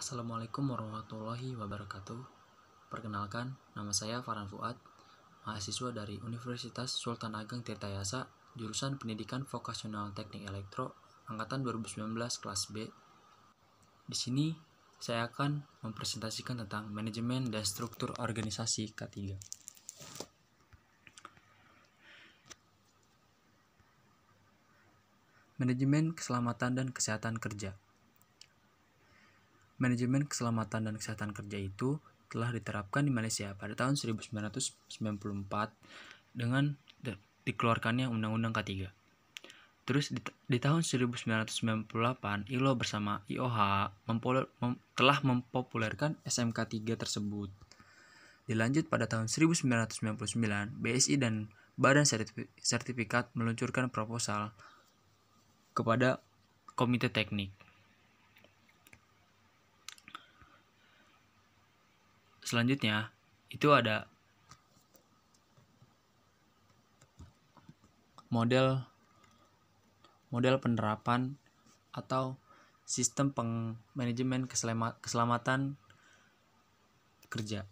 Assalamualaikum warahmatullahi wabarakatuh. Perkenalkan, nama saya Farhan Fuad, mahasiswa dari Universitas Sultan Ageng Tirtayasa, jurusan Pendidikan Vokasional Teknik Elektro, angkatan 2019 kelas B. Di sini saya akan mempresentasikan tentang manajemen dan struktur organisasi K3. Manajemen keselamatan dan kesehatan kerja. Manajemen keselamatan dan kesehatan kerja itu telah diterapkan di Malaysia pada tahun 1994 dengan dikeluarkannya Undang-Undang K3. Terus di tahun 1998 ILO bersama IOH telah mempopulerkan SMK3 tersebut. Dilanjut pada tahun 1999 BSI dan Badan Sertifikat meluncurkan proposal kepada Komite Teknik. Selanjutnya, itu ada model penerapan atau sistem manajemen keselamatan kerja.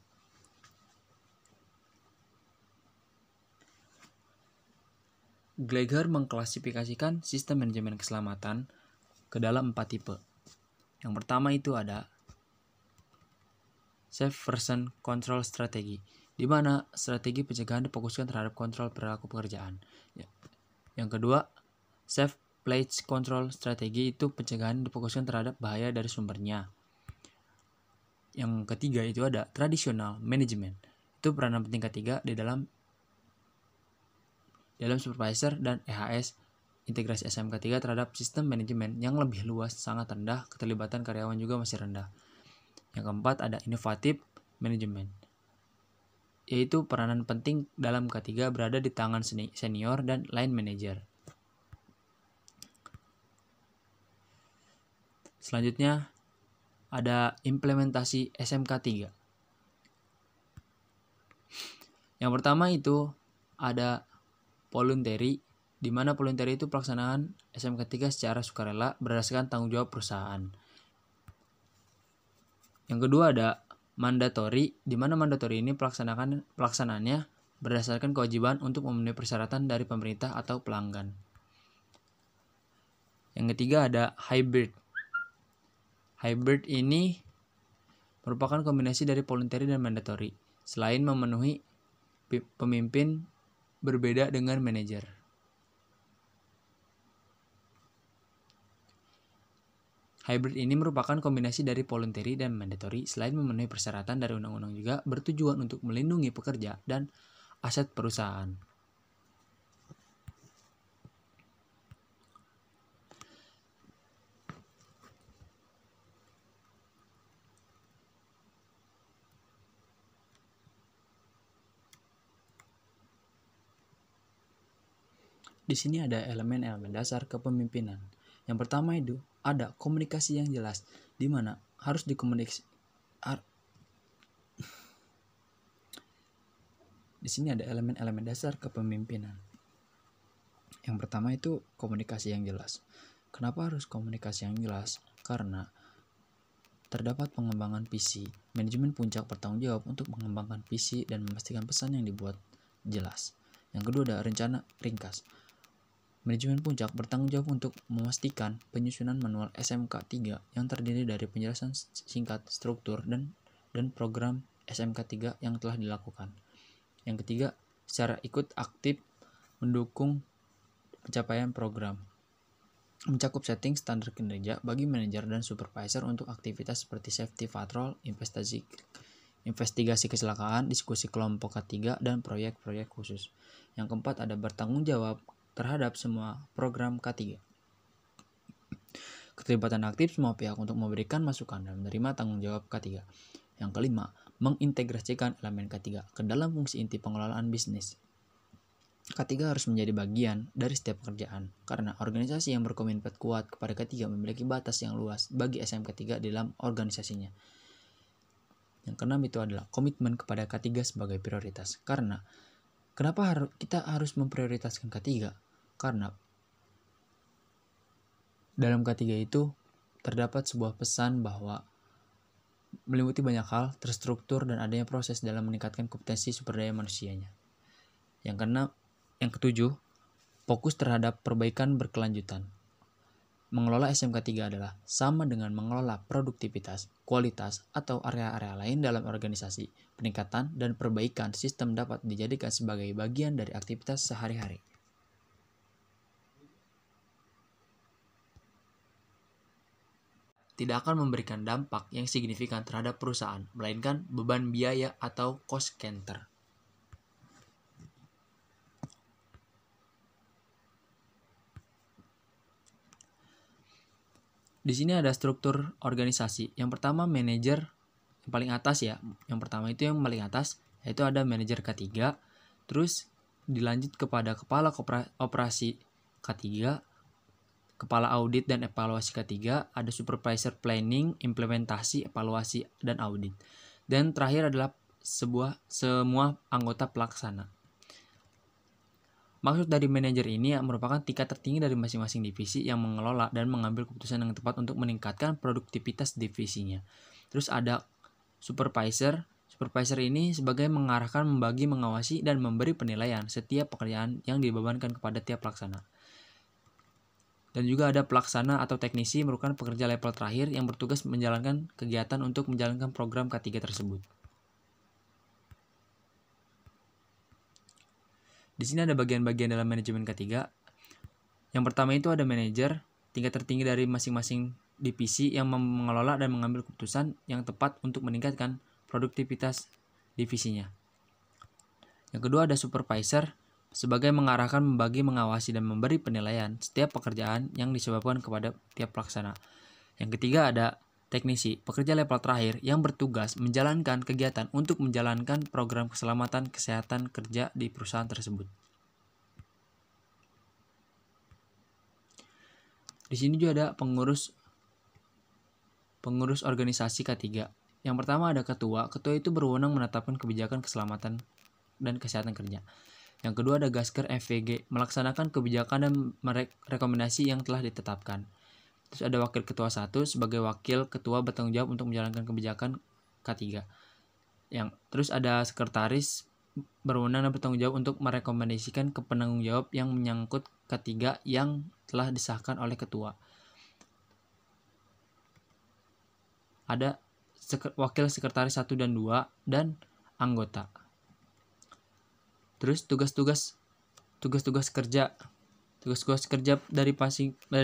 Gallagher mengklasifikasikan sistem manajemen keselamatan ke dalam 4 tipe. Yang pertama itu ada Safe Person Control Strategy, di mana strategi pencegahan difokuskan terhadap kontrol perilaku pekerjaan. Yang kedua, Safe Place Control Strategy, itu pencegahan difokuskan terhadap bahaya dari sumbernya. Yang ketiga itu ada Traditional Management, itu peranan penting ketiga di dalam supervisor dan EHS. Integrasi SMK3 terhadap sistem manajemen yang lebih luas sangat rendah, keterlibatan karyawan juga masih rendah. Yang keempat ada Innovative Management, yaitu peranan penting dalam K3 berada di tangan senior dan line manager. Selanjutnya ada implementasi SMK3. Yang pertama itu ada voluntary, di mana voluntary itu pelaksanaan SMK3 secara sukarela berdasarkan tanggung jawab perusahaan. Yang kedua ada mandatory, di mana mandatory ini pelaksanaannya berdasarkan kewajiban untuk memenuhi persyaratan dari pemerintah atau pelanggan. Yang ketiga ada hybrid. Hybrid ini merupakan kombinasi dari voluntary dan mandatory, selain memenuhi pemimpin berbeda dengan manajer. Hybrid ini merupakan kombinasi dari voluntary dan mandatory, selain memenuhi persyaratan dari undang-undang juga bertujuan untuk melindungi pekerja dan aset perusahaan. Di sini ada elemen-elemen dasar kepemimpinan. Yang pertama itu ada komunikasi yang jelas, di mana harus dikomunikasi. Di sini ada elemen-elemen dasar kepemimpinan. Yang pertama itu komunikasi yang jelas. Kenapa harus komunikasi yang jelas? Karena terdapat pengembangan visi. Manajemen puncak bertanggung jawab untuk mengembangkan visi dan memastikan pesan yang dibuat jelas. Yang kedua ada rencana ringkas. Manajemen puncak bertanggung jawab untuk memastikan penyusunan manual SMK3 yang terdiri dari penjelasan singkat, struktur, dan program SMK3 yang telah dilakukan. Yang ketiga, secara ikut aktif mendukung pencapaian program. Mencakup setting standar kinerja bagi manajer dan supervisor untuk aktivitas seperti safety patrol, investigasi kecelakaan, diskusi kelompok K3, dan proyek-proyek khusus. Yang keempat ada bertanggung jawab terhadap semua program K3. Keterlibatan aktif semua pihak untuk memberikan masukan dan menerima tanggung jawab K3. Yang kelima, mengintegrasikan elemen K3 ke dalam fungsi inti pengelolaan bisnis. K3 harus menjadi bagian dari setiap pekerjaan, karena organisasi yang berkomitmen kuat kepada K3 memiliki batas yang luas bagi SMK3 di dalam organisasinya. Yang keenam itu adalah komitmen kepada K3 sebagai prioritas. Karena kenapa kita harus memprioritaskan K3? Karena dalam K3 itu terdapat sebuah pesan bahwa meliputi banyak hal, terstruktur, dan adanya proses dalam meningkatkan kompetensi sumber daya manusianya. Yang ketujuh, fokus terhadap perbaikan berkelanjutan. Mengelola SMK 3 adalah sama dengan mengelola produktivitas, kualitas, atau area-area lain dalam organisasi. Peningkatan dan perbaikan sistem dapat dijadikan sebagai bagian dari aktivitas sehari-hari. Tidak akan memberikan dampak yang signifikan terhadap perusahaan, melainkan beban biaya atau cost center. Di sini ada struktur organisasi. Yang pertama manajer yang paling atas ya. Yang pertama itu yang paling atas yaitu ada manajer K3, terus dilanjut kepada kepala operasi K3, kepala audit dan evaluasi K3, ada supervisor planning, implementasi, evaluasi dan audit. Dan terakhir adalah semua anggota pelaksana. Maksud dari manajer ini merupakan tingkat tertinggi dari masing-masing divisi yang mengelola dan mengambil keputusan yang tepat untuk meningkatkan produktivitas divisinya. Terus ada supervisor. Supervisor ini sebagai mengarahkan, membagi, mengawasi, dan memberi penilaian setiap pekerjaan yang dibebankan kepada tiap pelaksana. Dan juga ada pelaksana atau teknisi merupakan pekerja level terakhir yang bertugas menjalankan kegiatan untuk menjalankan program K3 tersebut. Di sini ada bagian-bagian dalam manajemen K3. Yang pertama itu ada manajer, tingkat tertinggi dari masing-masing divisi yang mengelola dan mengambil keputusan yang tepat untuk meningkatkan produktivitas divisinya. Yang kedua ada supervisor, sebagai mengarahkan, membagi, mengawasi, dan memberi penilaian setiap pekerjaan yang disebabkan kepada tiap pelaksana. Yang ketiga ada teknisi, pekerja level terakhir yang bertugas menjalankan kegiatan untuk menjalankan program keselamatan kesehatan kerja di perusahaan tersebut. Di sini juga ada pengurus organisasi K3. Yang pertama ada ketua. Ketua itu berwenang menetapkan kebijakan keselamatan dan kesehatan kerja. Yang kedua ada Gasker FVG, melaksanakan kebijakan dan rekomendasi yang telah ditetapkan. Terus ada wakil ketua 1 sebagai wakil ketua bertanggung jawab untuk menjalankan kebijakan K3. Terus ada sekretaris berwenang dan bertanggung jawab untuk merekomendasikan ke penanggung jawab yang menyangkut K3 yang telah disahkan oleh ketua. Ada wakil sekretaris 1 dan 2 dan anggota. Terus tugas-tugas kerja. Tugas-tugas kerja dari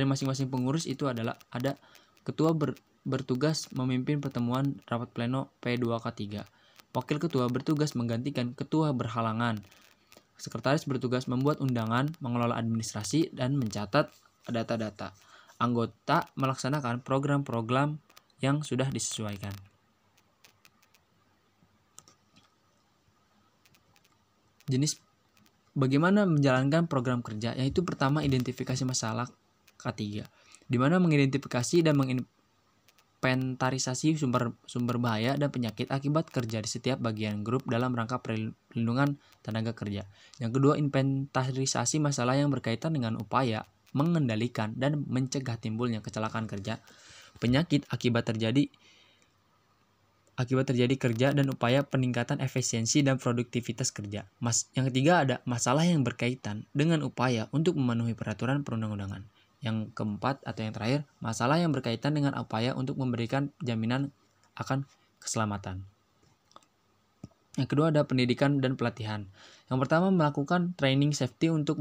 masing-masing pengurus itu adalah ada ketua bertugas memimpin pertemuan rapat pleno P2K3. Wakil ketua bertugas menggantikan ketua berhalangan. Sekretaris bertugas membuat undangan, mengelola administrasi, dan mencatat data-data. Anggota melaksanakan program-program yang sudah disesuaikan. Jenis bagaimana menjalankan program kerja, yaitu pertama identifikasi masalah K3, di mana mengidentifikasi dan menginventarisasi sumber bahaya dan penyakit akibat kerja di setiap bagian grup dalam rangka perlindungan tenaga kerja. Yang kedua, inventarisasi masalah yang berkaitan dengan upaya mengendalikan dan mencegah timbulnya kecelakaan kerja, penyakit akibat terjadi kerja, dan upaya peningkatan efisiensi dan produktivitas kerja. Yang ketiga ada masalah yang berkaitan dengan upaya untuk memenuhi peraturan perundang-undangan. Yang keempat atau yang terakhir, masalah yang berkaitan dengan upaya untuk memberikan jaminan akan keselamatan. Yang kedua ada pendidikan dan pelatihan. Yang pertama melakukan training safety untuk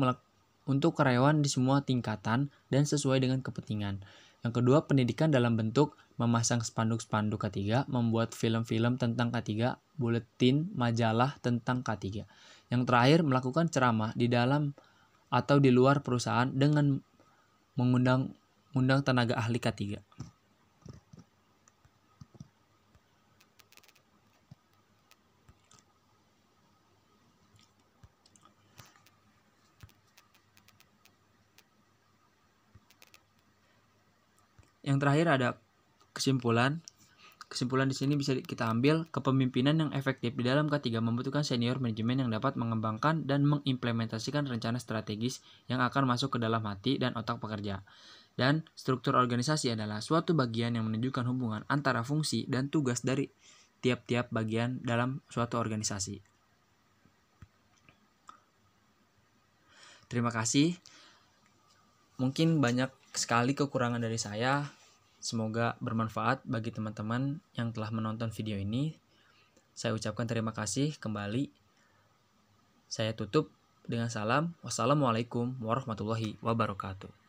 karyawan di semua tingkatan dan sesuai dengan kepentingan. Yang kedua, pendidikan dalam bentuk memasang spanduk-spanduk K3, membuat film-film tentang K3, buletin, majalah tentang K3. Yang terakhir, melakukan ceramah di dalam atau di luar perusahaan dengan mengundang tenaga ahli K3. Yang terakhir ada kesimpulan. Kesimpulan di sini bisa kita ambil, kepemimpinan yang efektif di dalam K3 membutuhkan senior manajemen yang dapat mengembangkan dan mengimplementasikan rencana strategis yang akan masuk ke dalam hati dan otak pekerja. Dan struktur organisasi adalah suatu bagian yang menunjukkan hubungan antara fungsi dan tugas dari tiap-tiap bagian dalam suatu organisasi. Terima kasih. Mungkin banyak sekali kekurangan dari saya. Semoga bermanfaat bagi teman-teman yang telah menonton video ini. Saya ucapkan terima kasih kembali. Saya tutup dengan salam. Wassalamualaikum warahmatullahi wabarakatuh.